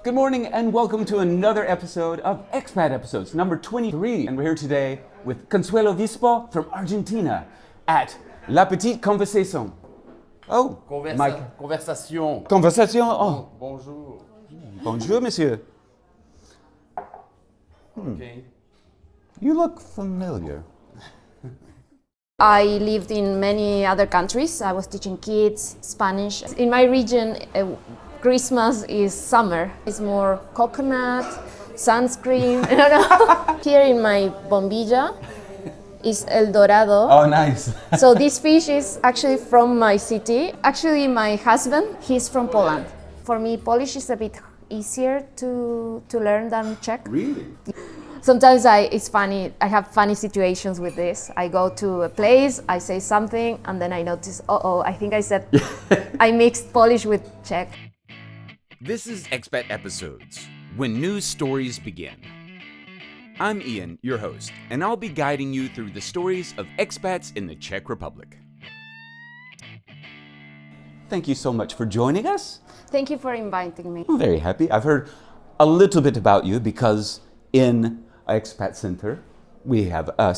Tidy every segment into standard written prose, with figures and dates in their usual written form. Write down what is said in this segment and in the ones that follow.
Good morning and welcome to another episode of Expat Episodes, number 23. And we're here today with Consuelo from Argentina at La Petite Conversation. Oh, Conversation. Conversation. Oh, Bonjour. bonjour, monsieur. Okay. You look familiar. I lived in many other countries. I was teaching kids Spanish. In my region, Christmas is summer. It's more coconut, sunscreen. Here in my bombilla is El Dorado. Oh, nice. So this fish is actually from my city. Actually, my husband, he's from Poland. For me, Polish is a bit easier to learn than Czech. Really? Sometimes it's funny, I have funny situations with this. I go to a place, I say something, and then I notice, I think I said, I mixed Polish with Czech. This is Expat Episodes, when news stories begin. I'm Ian, your host, and I'll be guiding you through the stories of expats in the Czech Republic. Thank you so much for joining us. Thank you for inviting me. I'm very happy. I've heard a little bit about you because in Expat Center we have a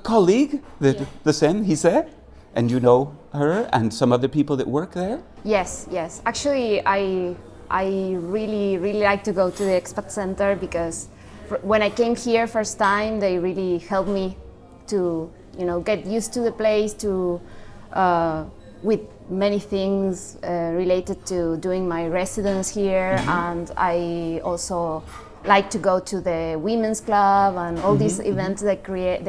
colleague, the same, he said, and you know her and some other people that work there? Yes. Actually, I really like to go to the Expat Center because when I came here first time, they really helped me to, get used to the place, to with many things related to doing my residence here, and I also like to go to the women's club and all these events they create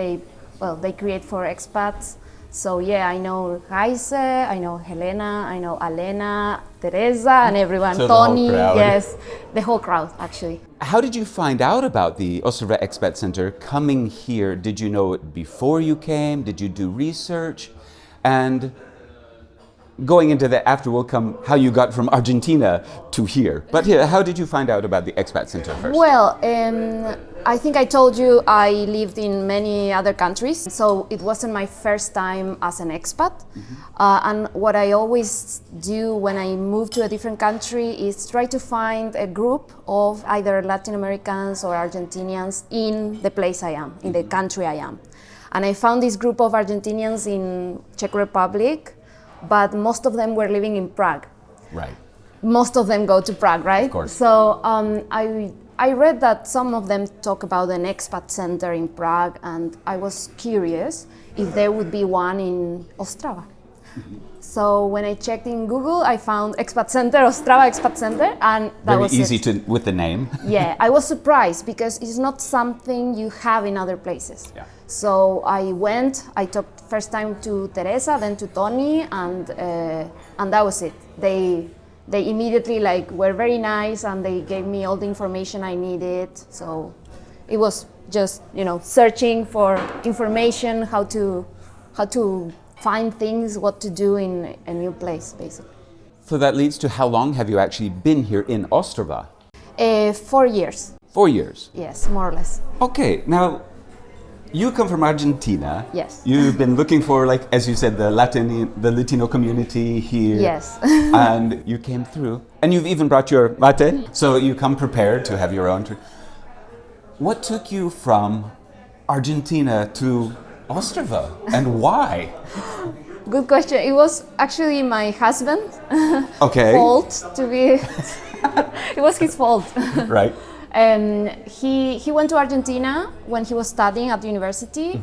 for expats. So yeah, I know Raise, I know Helena, I know Alena, Teresa, and everyone. So Tony, the whole crowd. yes, the whole crowd actually. How did you find out about the Ostrava Expat Center coming here? Did you know it before you came? Did you do research? And going into that after will come how you got from Argentina to here. But here, how did you find out about the Expat Center first? Well, I think I told you I lived in many other countries, so it wasn't my first time as an expat. And what I always do when I move to a different country is try to find a group of either Latin Americans or Argentinians in the place I am, in the country I am. And I found this group of Argentinians in Czech Republic, but most of them were living in Prague. Right. Most of them go to Prague, right? Of course. So I read that some of them talk about an expat center in Prague, and I was curious if there would be one in Ostrava. So when I checked in Google, I found Expat Center, Ostrava Expat Center, and that Very was easy it. with the name. Yeah, I was surprised because it's not something you have in other places. Yeah. So I talked first time to Teresa, then to Tony, and that was it. They immediately were very nice, and they gave me all the information I needed. So it was just searching for information, how to find things, what to do in a new place, basically. So that leads to how long have you actually been here in Ostrava? 4 years. 4 years. Yes, more or less. Okay, now you come from Argentina. Yes. You've been looking for, as you said, the Latino community here. Yes. And you came through. And you've even brought your latte. So you come prepared to have your own. What took you from Argentina to Ostrava and why? Good question. It was actually my husband. Okay. Fault to be. It was his fault. Right. He went to Argentina when he was studying at university.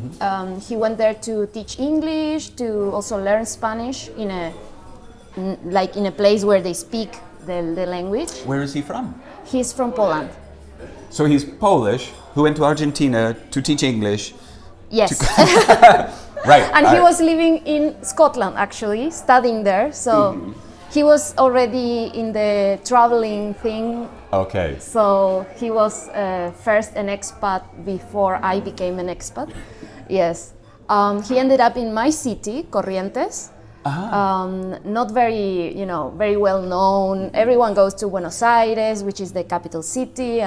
He went there to teach English, to also learn Spanish in a place where they speak the language. Where is he from? He's from Poland. So he's Polish who went to Argentina to teach English. Yes. Right. And he was living in Scotland actually, studying there. So he was already in the traveling thing. Okay. So he was first an expat before I became an expat. Yes. He ended up in my city, Corrientes. Not very, very well known. Everyone goes to Buenos Aires, which is the capital city,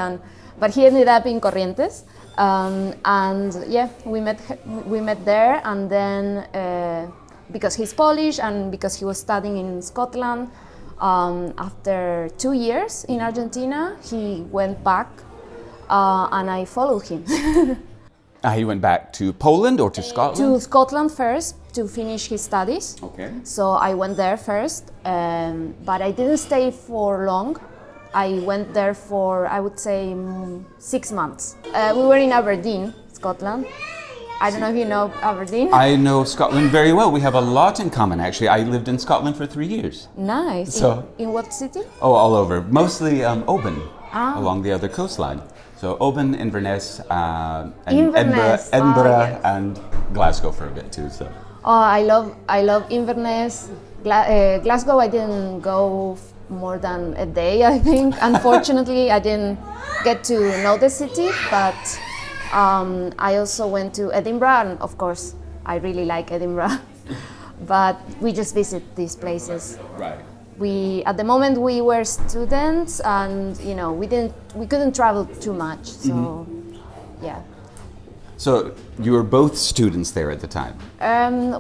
but he ended up in Corrientes. And yeah, we met there, and then because he's Polish and because he was studying in Scotland, After 2 years in Argentina, he went back and I followed him. He went back to Poland or to Scotland? To Scotland first to finish his studies. Okay. So I went there first, but I didn't stay for long. I went there for, I would say, 6 months. We were in Aberdeen, Scotland. I don't know if you know Aberdeen. I know Scotland very well. We have a lot in common, actually. I lived in Scotland for 3 years. Nice. So- in what city? Oh, all over. Mostly Oban, Ah. along the other coastline. So Oban, Inverness, and Inverness, Edinburgh yes. and Glasgow for a bit too. So Oh, I love Inverness. Glasgow, I didn't go more than a day, I think. Unfortunately, I didn't get to know the city, but I also went to Edinburgh, and of course, I really like Edinburgh. But we just visit these places. right. At the moment we were students, and we couldn't travel too much. So, yeah. So you were both students there at the time.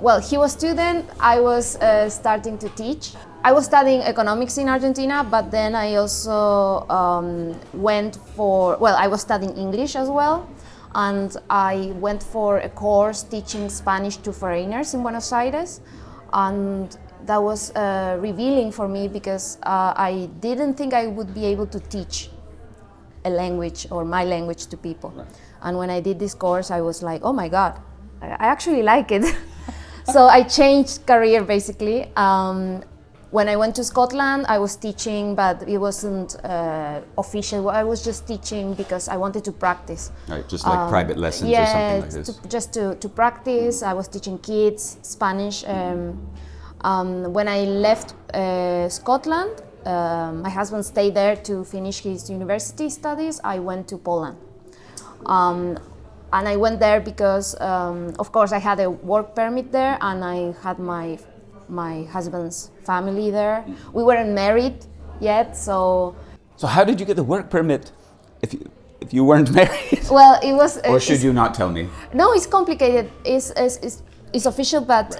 Well, he was student. I was starting to teach. I was studying economics in Argentina, but then I also went for. Well, I was studying English as well, and I went for a course teaching Spanish to foreigners in Buenos Aires, and that was revealing for me because I didn't think I would be able to teach a language or my language to people. Right. And when I did this course, I was like, oh my God, I actually like it. So I changed career basically. When I went to Scotland, I was teaching, but it wasn't official. I was just teaching because I wanted to practice. Right, just like private lessons or something like this. Just to practice. I was teaching kids Spanish. When I left Scotland, my husband stayed there to finish his university studies. I went to Poland. And I went there because, of course, I had a work permit there, and I had my husband's family there. We weren't married yet, so. So how did you get the work permit if you weren't married? Well, it was. Or should you not tell me? No, it's complicated. It's official, but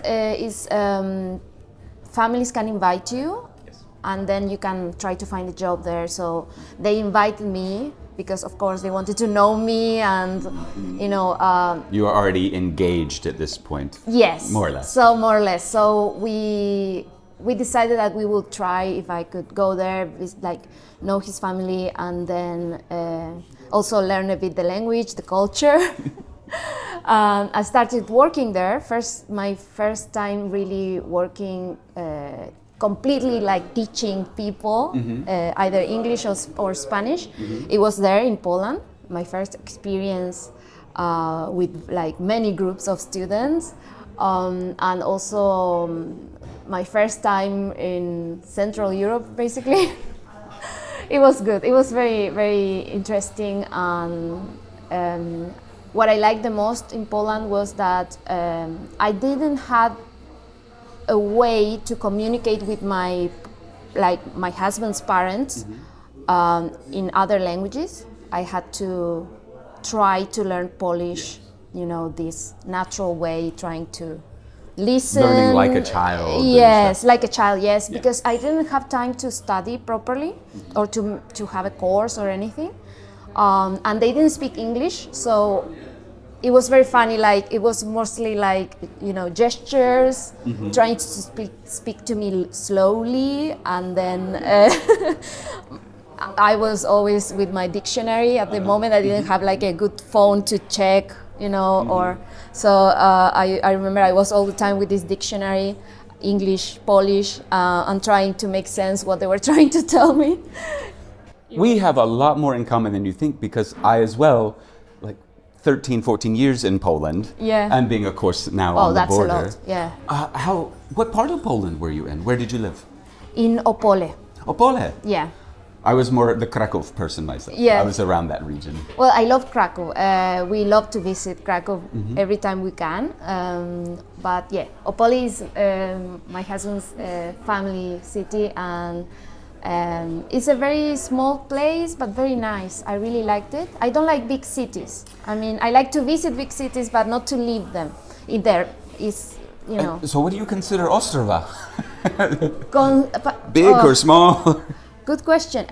families can invite you, and then you can try to find a job there. So they invited me because, of course, they wanted to know me, and You are already engaged at this point. yes, More or less. So more or less. So we decided that we would try if I could go there, know his family, and then also learn a bit the language, the culture. I started working there. My first time really working completely like teaching people, either English or Spanish. It was there in Poland. My first experience with like many groups of students, and also my first time in Central Europe, basically. It was good. It was very, very interesting. And what I liked the most in Poland was that I didn't have a way to communicate with my husband's parents in other languages. I had to try to learn Polish, this natural way, trying to listen. Learning like a child. Yes, like a child, yes, because I didn't have time to study properly or to have a course or anything. And they didn't speak English, so it was very funny. Like, it was mostly like, gestures, trying to speak to me slowly, and then I was always with my dictionary. At the moment, I didn't have like a good phone to check, or so. I remember I was all the time with this dictionary, English, Polish, and trying to make sense what they were trying to tell me. We have a lot more in common than you think, because I as well, 13, 14 years in Poland, Yeah. and being, of course, now on the That's border. a lot. Yeah. What part of Poland were you in? Where did you live? In Opole. Opole. Yeah. I was more the Krakow person myself. Yeah. I was around that region. Well, I love Krakow. We love to visit Krakow every time we can. But yeah, Opole is my husband's family city, and it's a very small place, but very nice. I really liked it. I don't like big cities. I mean, I like to visit big cities, but not to live them. So what do you consider Ostrava? Big or small? Good question.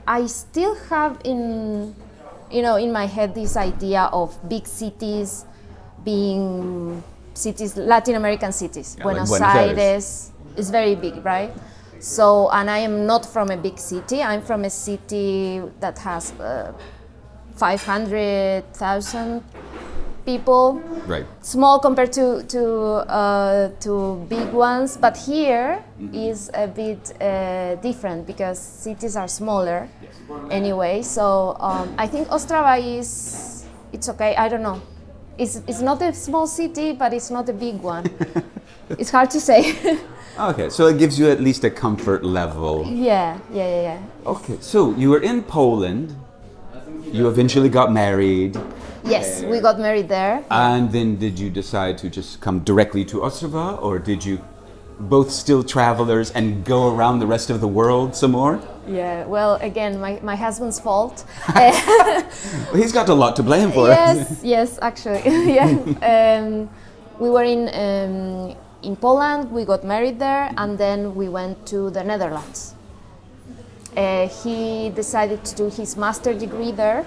I still have in my head this idea of big cities being cities, Latin American cities. Yeah, Buenos like Buenos Aires. Aires is very big, right? So, and I am not from a big city. I'm from a city that has 500,000 people. Right. Small compared to big ones, but here is a bit different because cities are smaller anyway. So I think Ostrava it's okay. I don't know. It's not a small city, but it's not a big one. It's hard to say. Okay, so it gives you at least a comfort level. Yeah. Okay, so you were in Poland. You eventually got married. Yes, we got married there. And then did you decide to just come directly to Ostrava, or did you both still travelers and go around the rest of the world some more? Yeah, well, again, my husband's fault. Well, he's got a lot to blame for. Yes, actually, yeah. We were in Poland. We got married there, and then we went to the Netherlands. He decided to do his master degree there,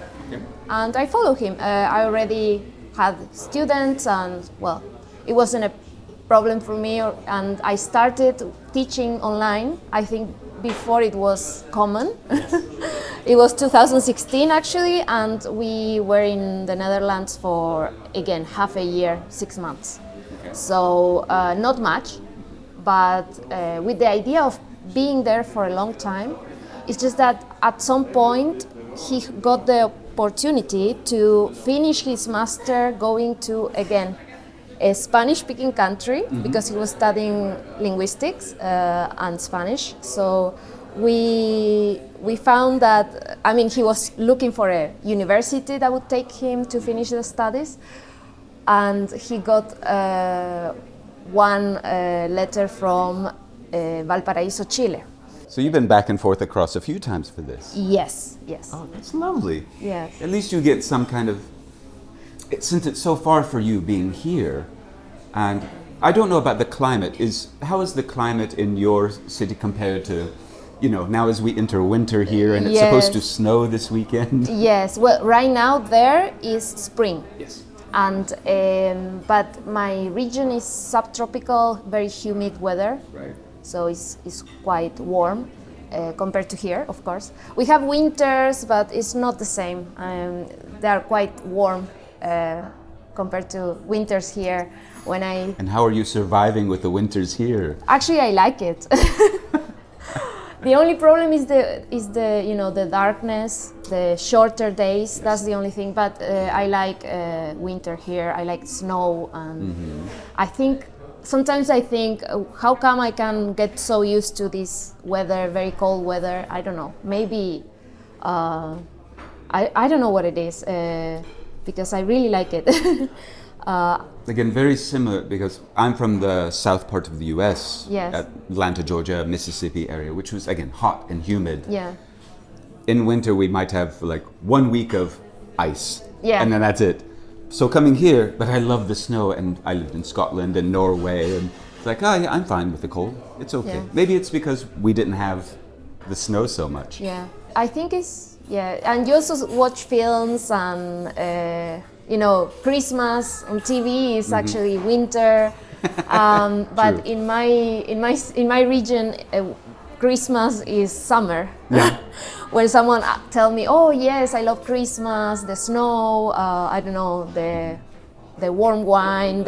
and I followed him. I already had students, and well, it wasn't a problem for me. And I started teaching online. I think before it was common. It was 2016 actually, and we were in the Netherlands for again half a year, 6 months. So not much, but with the idea of being there for a long time. It's just that at some point he got the opportunity to finish his master going to, again, a Spanish-speaking country because he was studying linguistics and Spanish. So we found that, I mean, he was looking for a university that would take him to finish the studies. And he got one letter from Valparaíso, Chile. So you've been back and forth across a few times for this. Yes. Oh, that's lovely. Yes. At least you get some kind of, since it's so far for you being here, and I don't know about the climate, how is the climate in your city compared to, now as we enter winter here and it's supposed to snow this weekend? Yes, well, right now there is spring. Yes. And but my region is subtropical, very humid weather. Right. So it's quite warm compared to here, of course. We have winters, but it's not the same. They are quite warm compared to winters here. And how are you surviving with the winters here? Actually, I like it. The only problem is the darkness, the shorter days. That's the only thing. But I like winter here. I like snow, and sometimes I think, how come I can get so used to this weather, very cold weather? I don't know. Maybe I don't know what it is because I really like it. Again, very similar because I'm from the south part of the U.S. Yes. Atlanta, Georgia, Mississippi area, which was again hot and humid. Yeah. In winter, we might have like 1 week of ice, and then that's it. So coming here, but I love the snow, and I lived in Scotland and Norway, and it's like, yeah, I'm fine with the cold. It's okay. Yeah. Maybe it's because we didn't have the snow so much. Yeah, I think and you also watch films and Christmas on TV is actually winter, but in my region, Christmas is summer. Yeah. When someone tell me, oh yes, I love Christmas, the snow, I don't know, the warm wine,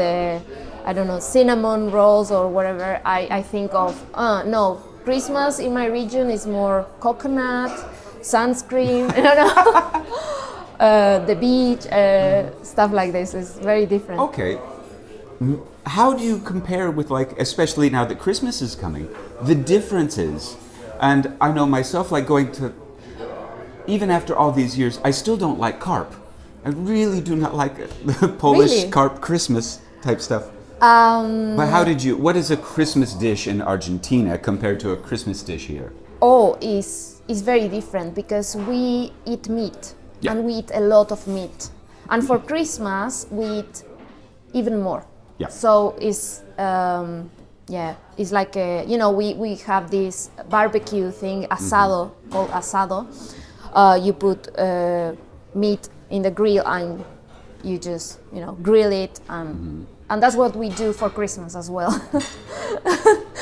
cinnamon rolls or whatever, I think of, no, Christmas in my region is more coconut, sunscreen, the beach, stuff like this is very different. Okay. How do you compare with, especially now that Christmas is coming, the differences? And I know myself, going to, even after all these years, I still don't like carp. I really do not like the Polish carp Christmas type stuff. But what is a Christmas dish in Argentina compared to a Christmas dish here? Oh, it's very different because we eat meat. Yeah. And we eat a lot of meat. And for Christmas, we eat even more. Yeah. So it's Yeah, it's like we have this barbecue thing, asado, called asado. You put meat in the grill and you just grill it, and that's what we do for Christmas as well.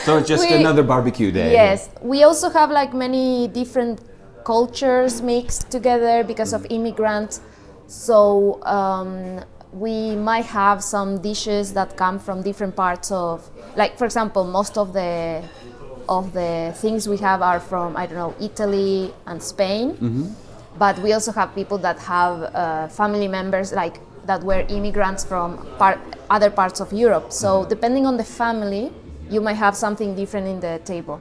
So it's just another barbecue day. Yes, we also have like many different cultures mixed together because of immigrants. So we might have some dishes that come from different parts of, like for example, most of the things we have are from, I don't know, Italy and Spain. But we also have people that have family members like that were immigrants from other parts of Europe. So depending on the family, you might have something different in the table.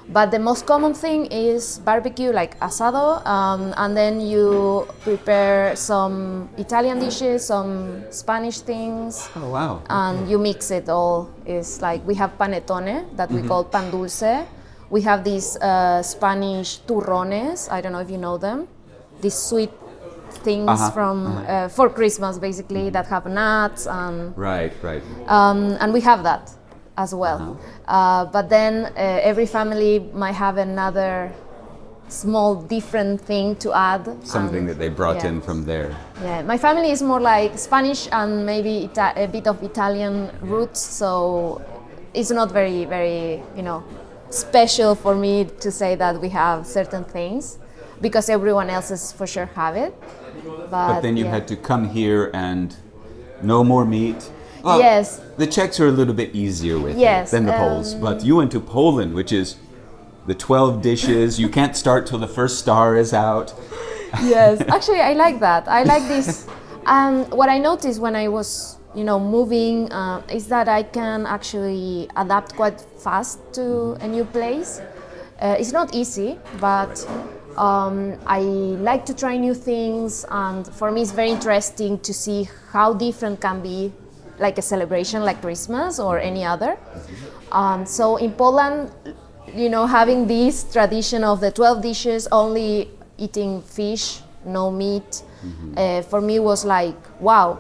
But the most common thing is barbecue, like asado, and then you prepare some Italian dishes, some Spanish things. Oh, wow. And you mix it all. It's like we have panettone that we call pan dulce. We have these Spanish turrones. I don't know if you know them. These sweet things for Christmas, basically, that have nuts and Right. and we have that as well. But then every family might have another small different thing to add. Something that they brought in from there. Yeah, my family is more like Spanish and maybe a bit of Italian roots, so it's not very, very, special for me to say that we have certain things, because everyone else's for sure have it. But then you had to come here and no more meat. Well, yes. The Czechs are a little bit easier with it than the Poles. But you went to Poland, which is the 12 dishes. You can't start till the first star is out. Yes, actually I like that. I like this. What I noticed when I was, moving is that I can actually adapt quite fast to a new place. It's not easy, but I like to try new things, and for me it's very interesting to see how different can be like a celebration like Christmas or any other. So in Poland, having this tradition of the 12 dishes, only eating fish, no meat, for me was like, wow,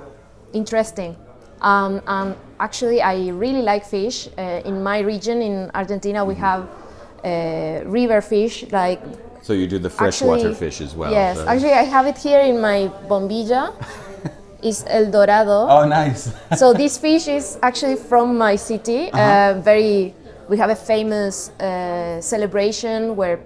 interesting. And actually I really like fish. In my region in Argentina we have river fish, like. So you do the freshwater fish as well. Yes, so. actually I have it here in my bombilla. It's El Dorado. Oh, nice. So this fish is actually from my city. We have a famous celebration where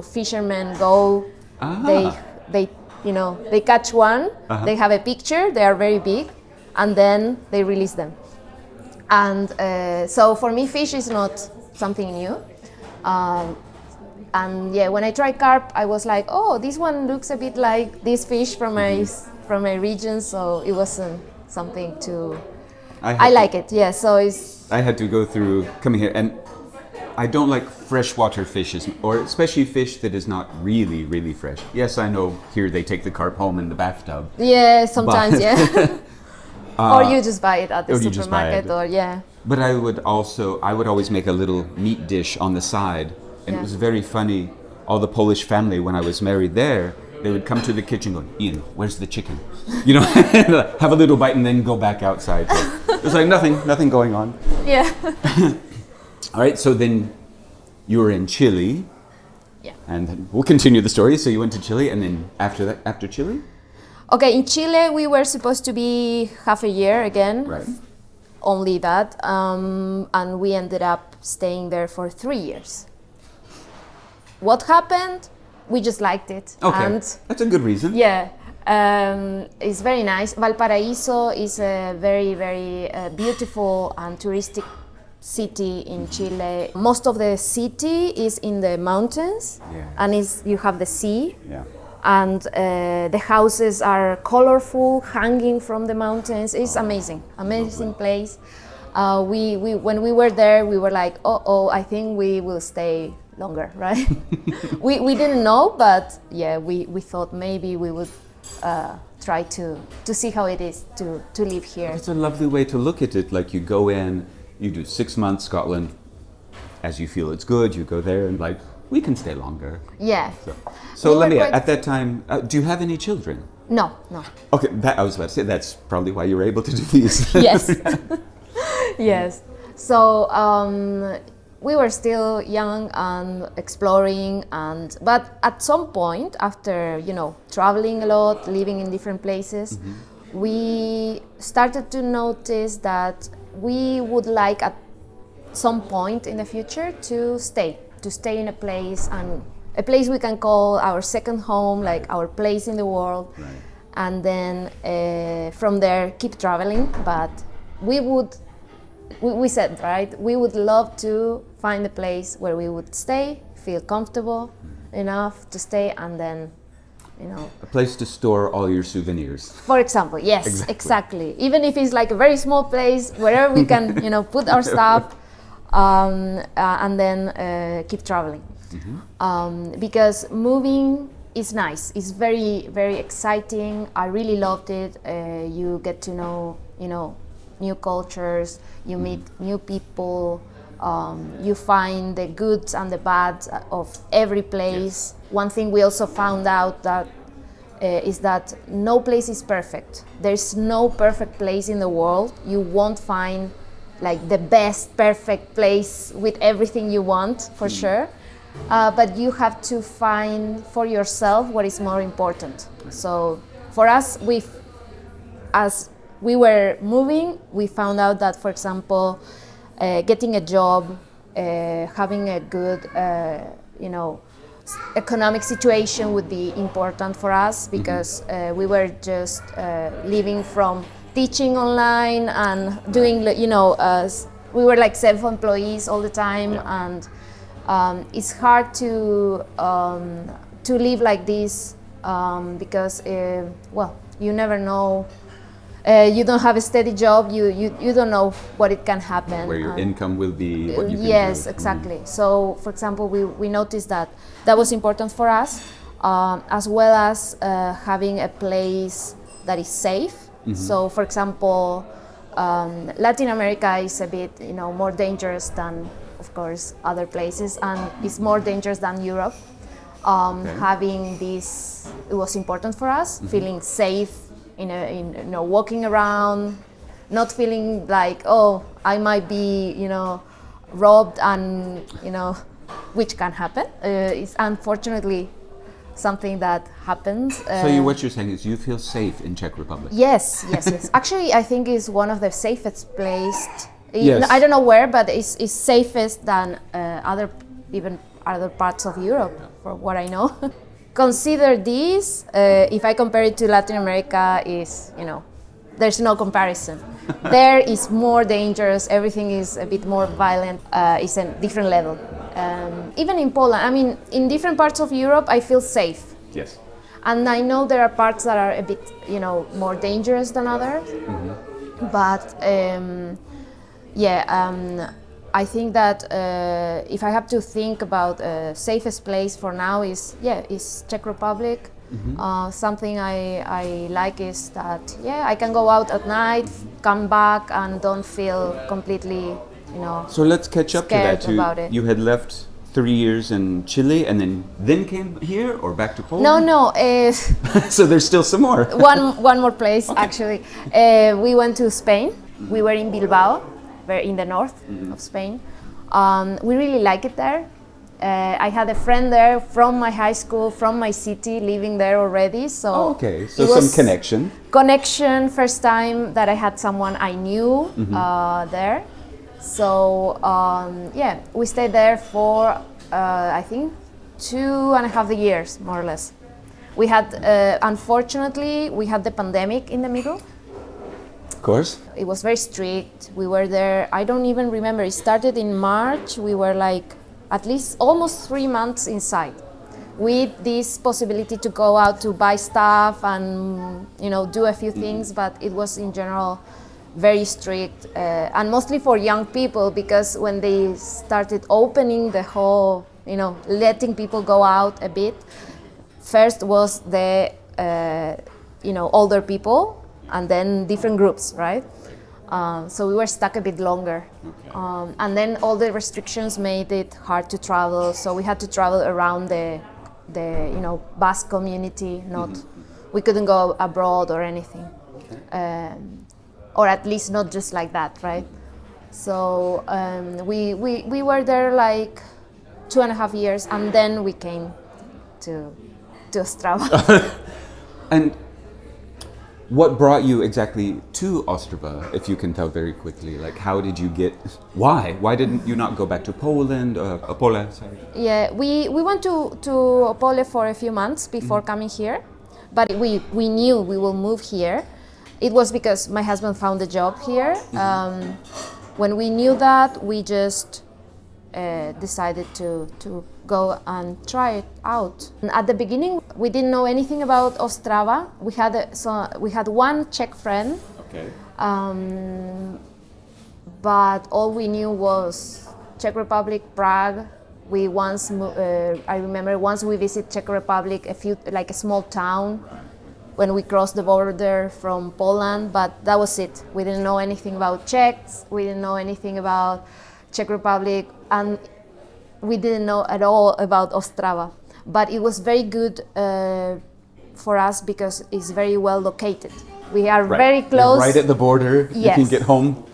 fishermen go. They catch one. They have a picture. They are very big, and then they release them. And so for me, fish is not something new. And yeah, when I tried carp, I was like, oh, this one looks a bit like this fish from my region, so it wasn't something to. I like it, yeah. So it's. I had to go through coming here, and I don't like freshwater fishes, or especially fish that is not really, really fresh. Yes, I know here they take the carp home in the bathtub. Yeah, sometimes, yeah. Or you just buy it at the supermarket, or yeah. But I would always make a little meat dish on the side. And it was very funny, all the Polish family, when I was married there, they would come to the kitchen going, Ian, where's the chicken? Have a little bite and then go back outside. So it was like nothing going on. Yeah. All right, so then you were in Chile. Yeah. And we'll continue the story. So you went to Chile, and then after Chile? Okay, in Chile we were supposed to be half a year again. Right. Only that. And we ended up staying there for 3 years. What happened? We just liked it. Okay, and that's a good reason. Yeah, it's very nice. Valparaiso is a very, very beautiful and touristic city in Chile. Most of the city is in the mountains, and you have the sea. Yeah. And the houses are colorful, hanging from the mountains. It's amazing place. When we were there, we were like, I think we will stay longer, right? we didn't know, but yeah, we thought maybe we would try to see how it is to live here. It's a lovely way to look at it. Like you go in, you do 6 months Scotland, as you feel it's good, you go there and like, we can stay longer. Yeah. So let me, at that time, do you have any children? No. Okay, I was about to say, that's probably why you were able to do these. Yes. Yes. So we were still young and exploring, but at some point, after traveling a lot, living in different places, we started to notice that we would like at some point in the future to stay in a place, and a place we can call our second home, like our place in the world. Right. And then from there keep traveling. But we said, right, we would love to find a place where we would stay, feel comfortable enough to stay, and then A place to store all your souvenirs. for example, yes, exactly. Even if it's like a very small place, wherever we can, put our stuff, and then keep traveling. Because moving is nice. It's very, very exciting. I really loved it. You get to know, new cultures. You meet new people. You find the goods and the bads of every place. One thing we also found out that is that no place is perfect. There's no perfect place in the world. You won't find like the best perfect place with everything you want, for sure. But you have to find for yourself what is more important. So for us, as we were moving, we found out that, for example, getting a job, having a good, economic situation would be important for us, because we were just living from teaching online and doing, we were like self-employees all the time, and it's hard to live like this, because you never know. You don't have a steady job. You don't know what it can happen. Where your income will be, what you can do. Yes, exactly. So, for example, we noticed that was important for us, as well as having a place that is safe. So, for example, Latin America is a bit, more dangerous than, of course, other places, and it's more dangerous than Europe. Having this, it was important for us, feeling safe, walking around, not feeling like, oh, I might be, robbed, and which can happen. It's unfortunately something that happens. So what you're saying is you feel safe in Czech Republic? Yes. Actually, I think it's one of the safest places. Yes. I don't know where, but it's safest than other parts of Europe, for what I know. Consider this, if I compare it to Latin America, there's no comparison. There is more dangerous, everything is a bit more violent, it's a different level. Even in Poland, I mean, in different parts of Europe, I feel safe. Yes. And I know there are parts that are a bit, more dangerous than others. But I think that if I have to think about safest place for now is Czech Republic. Something I like is that I can go out at night, come back, and don't feel completely So let's catch up to that. about it. You had left 3 years in Chile and then came here or back to Poland? No. So there's still some more. one more place, actually. We went to Spain. We were in Bilbao, in the north of Spain. We really like it there. I had a friend there from my high school, from my city, living there already. So So some connection. First time that I had someone I knew there. So we stayed there for I think 2.5 years, more or less. We had unfortunately we had the pandemic in the middle. Of course. It was very strict. We were there, I don't even remember, it started in March. We were like at least almost 3 months inside, with this possibility to go out to buy stuff and do a few things, but it was in general very strict, and mostly for young people, because when they started opening the whole, letting people go out a bit, first was the older people, and then different groups, right? So we were stuck a bit longer. And then all the restrictions made it hard to travel, so we had to travel around the Basque community, we couldn't go abroad or anything. Or at least not just like that, right? So we were there like 2.5 years, and then we came to Ostrava. And what brought you exactly to Ostrava, if you can tell very quickly? Like, how did you get? Why? Why didn't you not go back to Poland? Opole, sorry. Yeah, we went to Opole for a few months before coming here, but we knew we will move here. It was because my husband found a job here. When we knew that, we just decided to go and try it out. And at the beginning, we didn't know anything about Ostrava. We had one Czech friend, Okay. but all we knew was Czech Republic, Prague. I remember once we visited Czech Republic, like a small town, when we crossed the border from Poland, but that was it. We didn't know anything about Czechs, we didn't know anything about Czech Republic, and we didn't know at all about Ostrava. But it was very good for us because it's very well located. We are very close. Right at the border. Yes. You can get home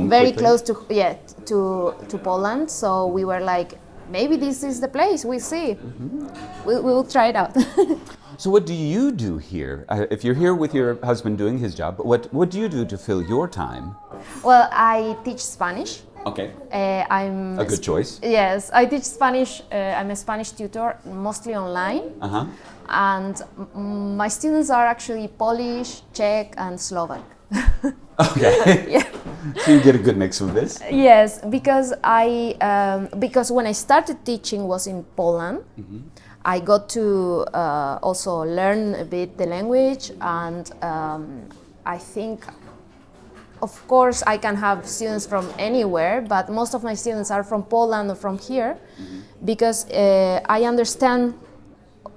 Very quickly. close to Poland. So we were like, maybe this is the place. We'll see. We will try it out. So what do you do here? If you're here with your husband doing his job, what do you do to fill your time? Well, I teach Spanish. Okay. I'm A good choice. Yes, I teach Spanish. I'm a Spanish tutor, mostly online. Uh-huh. And my students are actually Polish, Czech, and Slovak. Okay. Yeah. So you get a good mix of this. Yes, because because when I started teaching was in Poland. I got to also learn a bit the language, and I think, of course, I can have students from anywhere, but most of my students are from Poland or from here, because I understand,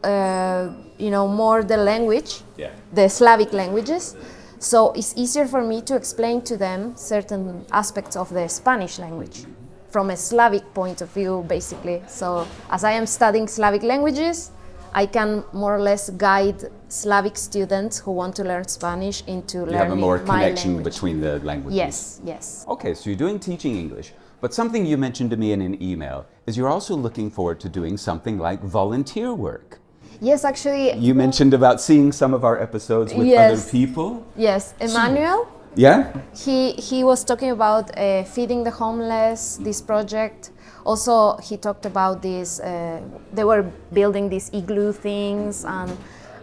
more the language, the Slavic languages. So it's easier for me to explain to them certain aspects of the Spanish language from a Slavic point of view, basically. So as I am studying Slavic languages, I can more or less guide Slavic students who want to learn Spanish into learning my You have a more language. connection between the languages. Yes. Okay, so you're doing teaching English, but something you mentioned to me in an email is you're also looking forward to doing something like volunteer work. Yes, actually. You mentioned about seeing some of our episodes with other people. Yes, Emmanuel. Yeah? He was talking about feeding the homeless, this project. Also, he talked about this, they were building these igloo things, and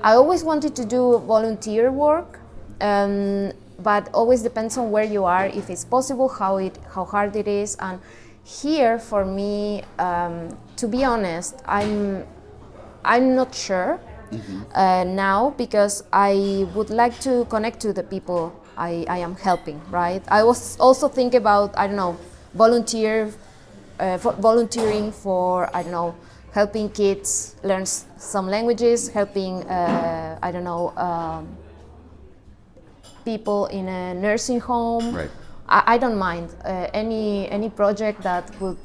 I always wanted to do volunteer work, but always depends on where you are, if it's possible, how hard it is. And here, for me, to be honest, I'm not sure now, because I would like to connect to the people I am helping, right? I was also thinking about, volunteering for, helping kids learn some languages, helping, people in a nursing home. Right. I don't mind. Any project that would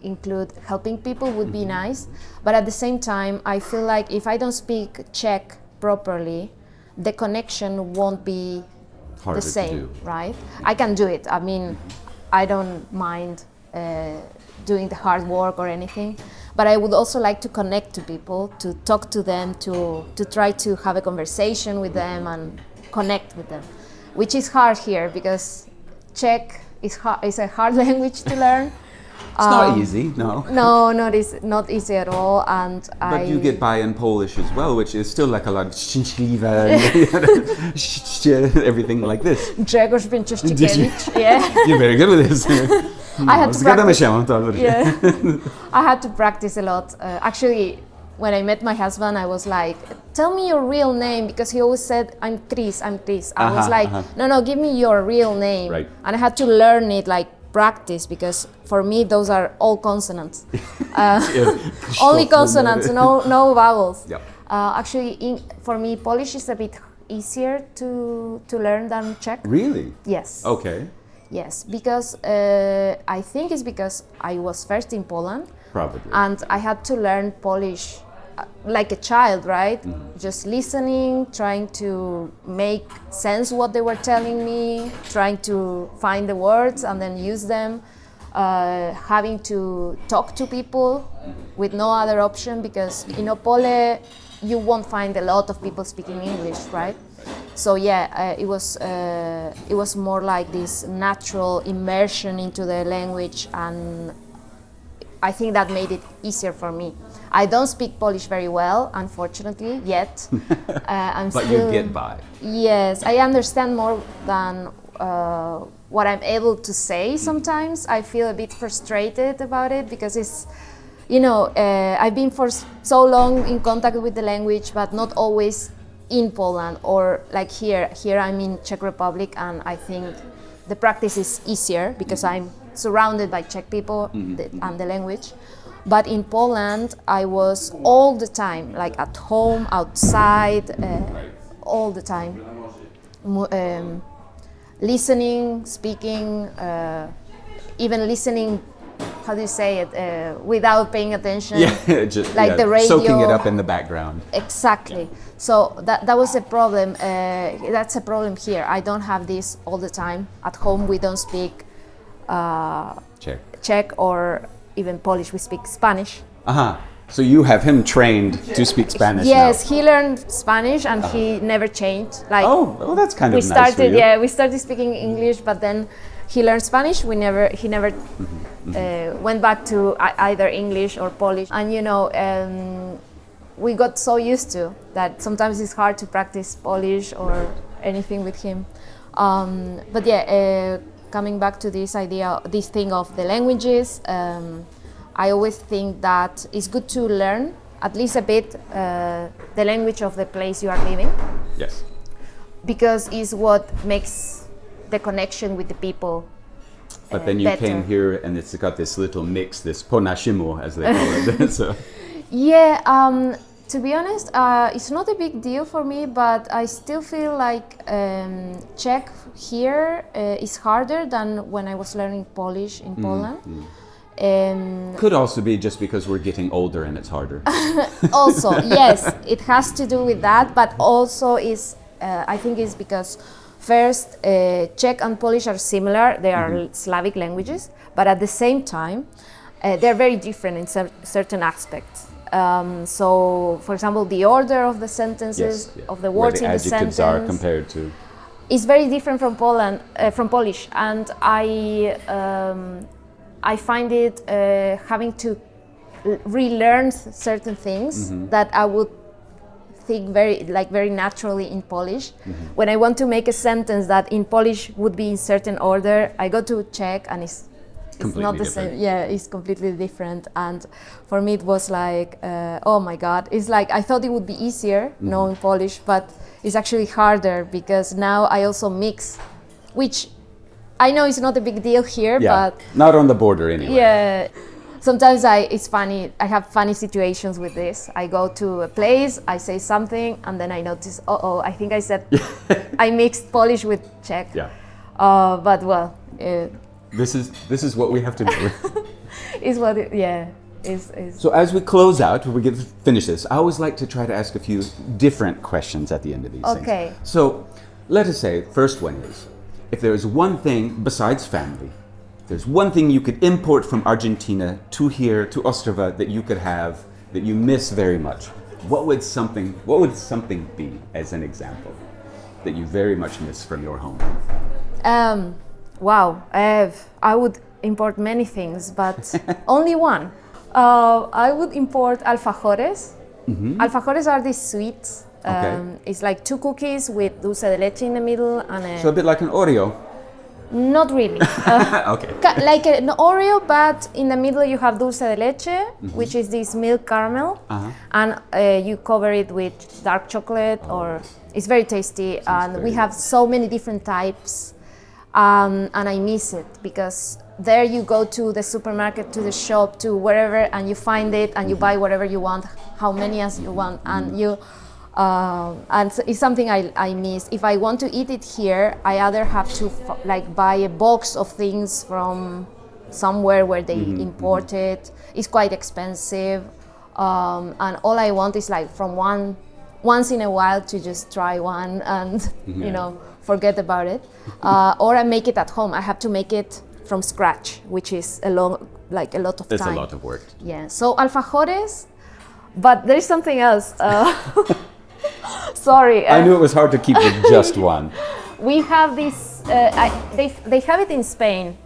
include helping people would be nice, but at the same time, I feel like if I don't speak Czech properly, the connection won't be Harder the same, to do. right? I can do it. I mean, I don't mind doing the hard work or anything, but I would also like to connect to people, to talk to them, to try to have a conversation with them and connect with them, which is hard here because Czech is a hard language to learn. It's not easy, no. No, not easy at all, and But you get by in Polish as well, which is still like a lot of szczęśliwe, everything like this. Grzegorz Pięciościkiewicz, yeah. You're very good with this. I had to Zgadamy practice. się, to Yeah. I had to practice a lot. Actually, when I met my husband, I was like, tell me your real name, because he always said, I'm Chris. I was like, no, give me your real name. Right. And I had to learn it, like practice, because for me, those are all consonants. Only consonants, no vowels. Yep. Actually, for me, Polish is a bit easier to learn than Czech. Really? Yes. Okay. Yes, because I think it's because I was first in Poland. Probably. And I had to learn Polish like a child, right? Just listening, trying to make sense what they were telling me, trying to find the words and then use them, having to talk to people with no other option, because in Opole you won't find a lot of people speaking English, right? So yeah, it was more like this natural immersion into the language, and I think that made it easier for me. I don't speak Polish very well, unfortunately, yet. But you get by. Yes, I understand more than what I'm able to say sometimes. I feel a bit frustrated about it because it's, I've been for so long in contact with the language, but not always in Poland or like here. Here I'm in Czech Republic, and I think the practice is easier because I'm surrounded by Czech people and the language. But in Poland, I was all the time, like at home, outside, all the time. Listening, speaking, even listening, how do you say it, without paying attention. Yeah, just like the radio. Soaking it up in the background. Exactly. So that was a problem. That's a problem here. I don't have this all the time. At home, we don't speak Czech or even Polish. We speak Spanish. So you have him trained to speak Spanish Yes, now. He learned Spanish and he never changed. Like, well, that's kind of we nice started, for you. Yeah, we started speaking English, but then he learned Spanish. He never went back to either English or Polish. And we got so used to that sometimes it's hard to practice Polish or anything with him. But yeah, coming back to this thing of the languages, I always think that it's good to learn at least a bit the language of the place you are living. Yes. Because it's what makes the connection with the people But then you better. came here and it's got this little mix, this ponashimo as they call it. So. Yeah, to be honest, it's not a big deal for me, but I still feel like Czech here is harder than when I was learning Polish in Poland. Could also be just because we're getting older and it's harder. Also, yes, it has to do with that, but also I think it's because first, Czech and Polish are similar. They are Slavic languages, but at the same time, they're very different in certain aspects. So, for example, the order of the sentences, of the words in the sentence, where the adjectives are compared to, is very different from Polish, and I find it having to relearn certain things that I would think very naturally in Polish. When I want to make a sentence that in Polish would be in certain order, I go to Czech and it's not the same. Yeah, it's completely different. And for me, it was like, oh my God! It's like I thought it would be easier knowing Polish, but it's actually harder because now I also mix, which I know it's not a big deal here, but not on the border anyway. Yeah. Sometimes it's funny. I have funny situations with this. I go to a place, I say something, and then I notice, I think I said, I mixed Polish with Czech. Yeah. But well. This is what we have to do. Is what it, yeah. Is. So as we close out, we get to finish this. I always like to try to ask a few different questions at the end of these things. Okay. So let us say, first one is, if there is one thing besides family, there's one thing you could import from Argentina to here, to Ostrava, that you could have, that you miss very much, what would something be, as an example, that you very much miss from your home? Wow, I would import many things, but only one. I would import alfajores. Alfajores are these sweets. It's like 2 cookies with dulce de leche in the middle and So a bit like an Oreo. Not really. Okay. Like an Oreo, but in the middle you have dulce de leche, which is this milk caramel, and you cover it with dark chocolate, or it's very tasty. And we have so many different types, and I miss it because there you go to the supermarket, to the shop, to wherever, and you find it, and you buy whatever you want, how many as you want, and you. And so it's something I miss. If I want to eat it here, I either have to buy a box of things from somewhere where they import it. It's quite expensive. and all I want is like from once in a while to just try one and forget about it, or I make it at home. I have to make it from scratch, which is a lot of That's time. a lot of work. Yeah. So alfajores, but there is something else. Sorry. I knew it was hard to keep with just one. We have this. They have it in Spain,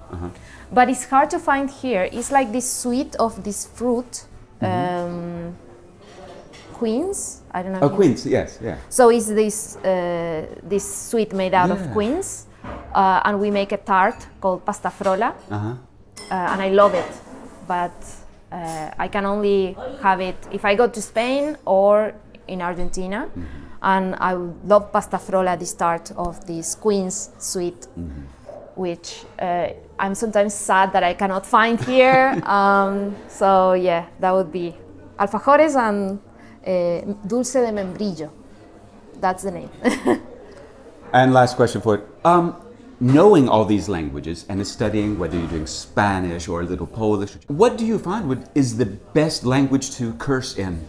but it's hard to find here. It's like this sweet of this fruit, quince. I don't know. Oh, quince, yes, yeah. So it's this sweet made out of quince, and we make a tart called pasta frolla, and I love it, but I can only have it if I go to Spain or in Argentina, and I love pasta frolla, this tart of this quince sweet, which I'm sometimes sad that I cannot find here. So yeah, that would be alfajores and dulce de membrillo. That's the name. And last question for it. Knowing all these languages and studying, whether you're doing Spanish or a little Polish, what do you find is the best language to curse in?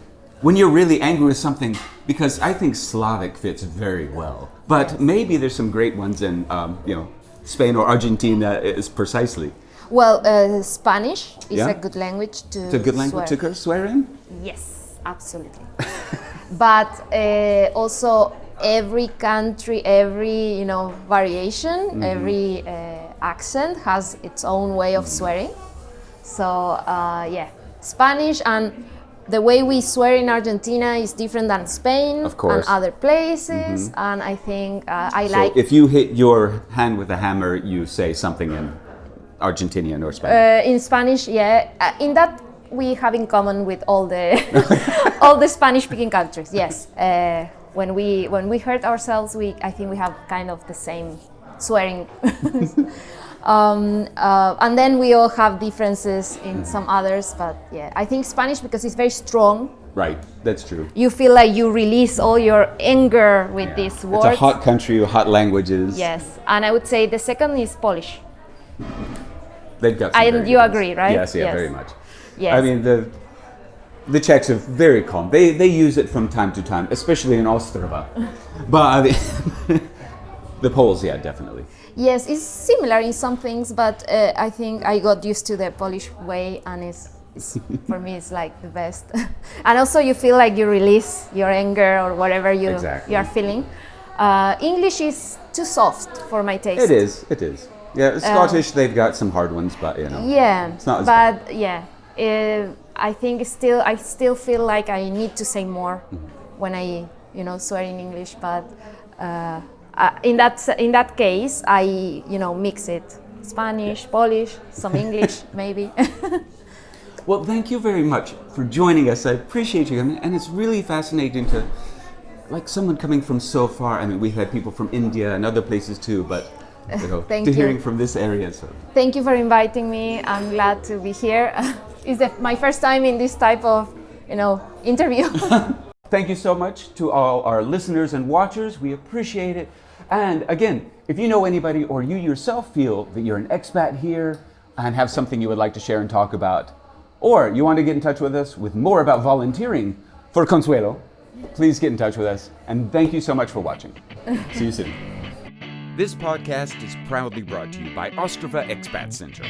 When you're really angry with something, because I think Slavic fits very well. But maybe there's some great ones in, Spain or Argentina is precisely. Well, Spanish is a good language to It's a good language to swear in? Yes, absolutely. But also every country, every variation, every accent has its own way of swearing. So Spanish, and the way we swear in Argentina is different than Spain and other places. And I think So if you hit your hand with a hammer, you say something in Argentinian or Spanish? In Spanish, yeah. In that we have in common with all the all the Spanish-speaking countries. Yes. When we hurt ourselves, I think we have kind of the same swearing. And then we all have differences in some others, but yeah, I think Spanish, because it's very strong. Right, that's true. You feel like you release all your anger with these words. It's a hot country with hot languages. Yes, and I would say the second is Polish. They've got some And very you good agree, ones. right? Yes, Yes. very much. Yes. I mean, the Czechs are very calm. They use it from time to time, especially in Ostrava. But I mean, the Poles, yeah, definitely. Yes, it's similar in some things, but I think I got used to the Polish way, and it's for me it's like the best. And also you feel like you release your anger or whatever you are feeling. English is too soft for my taste. It is. Yeah, Scottish, they've got some hard ones, but Yeah, it's not as but bad. Yeah, I think I still feel like I need to say more when I swear in English, but. In that case, I mix it: Spanish, Polish, some English, maybe. Well, thank you very much for joining us. I appreciate you, and it's really fascinating to, like, someone coming from so far. I mean, we had people from India and other places too, but hearing from this area. So thank you for inviting me. I'm glad to be here. It's my first time in this type of interview. Thank you so much to all our listeners and watchers. We appreciate it. And again, if you know anybody or you yourself feel that you're an expat here and have something you would like to share and talk about, or you want to get in touch with us with more about volunteering for Consuelo, please get in touch with us. And thank you so much for watching. See you soon. This podcast is proudly brought to you by Ostrava Expat Center.